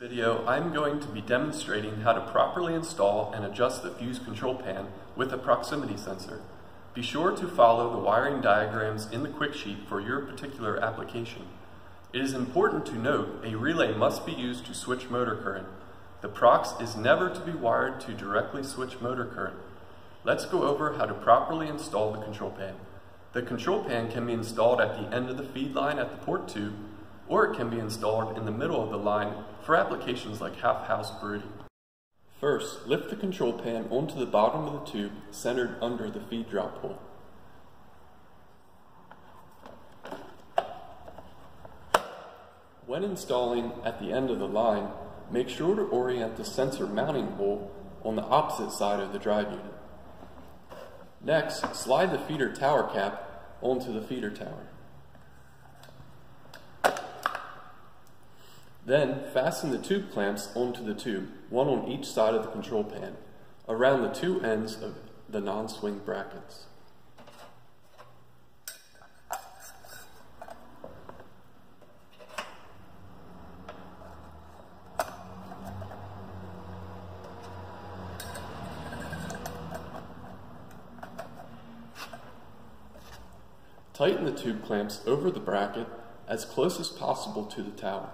Video, I'm going to be demonstrating how to properly install and adjust the fuse control pan with a proximity sensor. Be sure to follow the wiring diagrams in the quick sheet for your particular application. It is important to note a relay must be used to switch motor current. The Prox is never to be wired to directly switch motor current. Let's go over how to properly install the control pan. The control pan can be installed at the end of the feed line at the port tube, or it can be installed in the middle of the line for applications like half-house brooding. First, lift the control pan onto the bottom of the tube centered under the feed drop hole. When installing at the end of the line, make sure to orient the sensor mounting hole on the opposite side of the drive unit. Next, slide the feeder tower cap onto the feeder tower. Then, fasten the tube clamps onto the tube, one on each side of the control pan, around the two ends of the non-swing brackets. Tighten the tube clamps over the bracket as close as possible to the tower.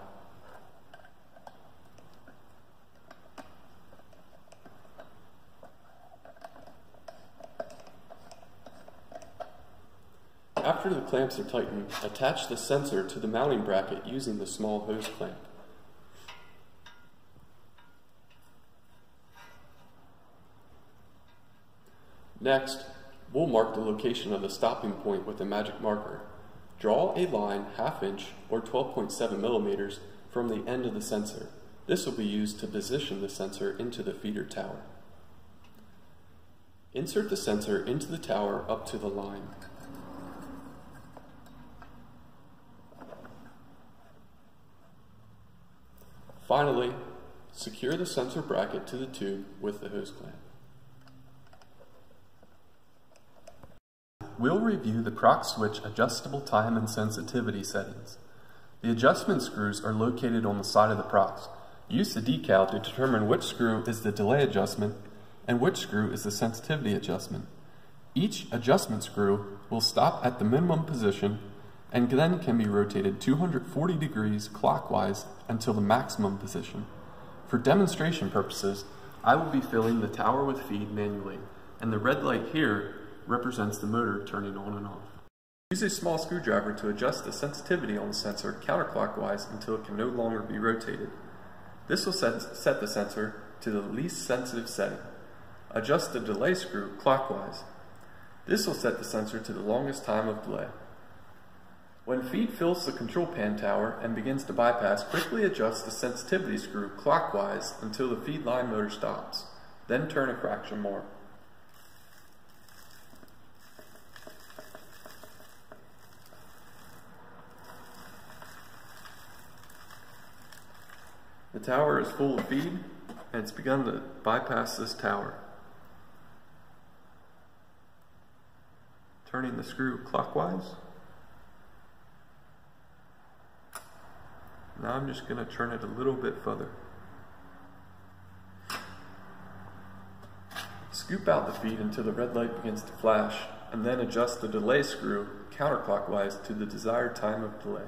After the clamps are tightened, attach the sensor to the mounting bracket using the small hose clamp. Next, we'll mark the location of the stopping point with a magic marker. Draw a line 1/2 inch or 12.7 millimeters from the end of the sensor. This will be used to position the sensor into the feeder tower. Insert the sensor into the tower up to the line. Finally, secure the sensor bracket to the tube with the hose clamp. We'll review the Prox switch adjustable time and sensitivity settings. The adjustment screws are located on the side of the Prox. Use the decal to determine which screw is the delay adjustment and which screw is the sensitivity adjustment. Each adjustment screw will stop at the minimum position and then can be rotated 240 degrees clockwise until the maximum position. For demonstration purposes, I will be filling the tower with feed manually, and the red light here represents the motor turning on and off. Use a small screwdriver to adjust the sensitivity on the sensor counterclockwise until it can no longer be rotated. This will set the sensor to the least sensitive setting. Adjust the delay screw clockwise. This will set the sensor to the longest time of delay. When feed fills the control pan tower and begins to bypass, quickly adjust the sensitivity screw clockwise until the feed line motor stops. Then turn a fraction more. The tower is full of feed, and it's begun to bypass this tower. Turning the screw clockwise. Now I'm just going to turn it a little bit further. Scoop out the feed until the red light begins to flash, and then adjust the delay screw counterclockwise to the desired time of delay.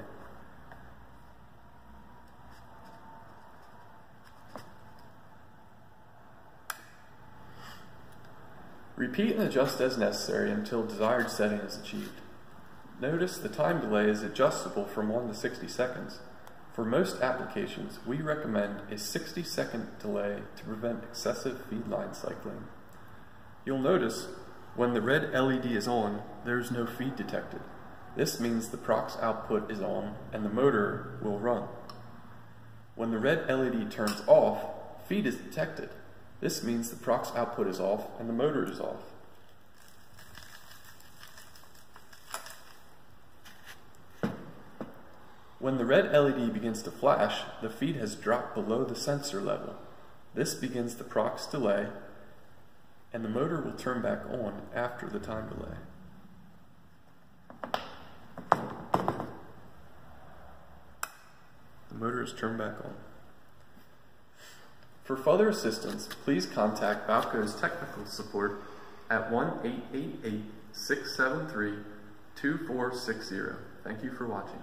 Repeat and adjust as necessary until desired setting is achieved. Notice the time delay is adjustable from 1 to 60 seconds. For most applications, we recommend a 60-second delay to prevent excessive feed line cycling. You'll notice when the red LED is on, there is no feed detected. This means the Prox output is on and the motor will run. When the red LED turns off, feed is detected. This means the Prox output is off and the motor is off. When the red LED begins to flash, the feed has dropped below the sensor level. This begins the Prox delay, and the motor will turn back on after the time delay. The motor is turned back on. For further assistance, please contact Balco's technical support at 1-888-673-2460. Thank you for watching.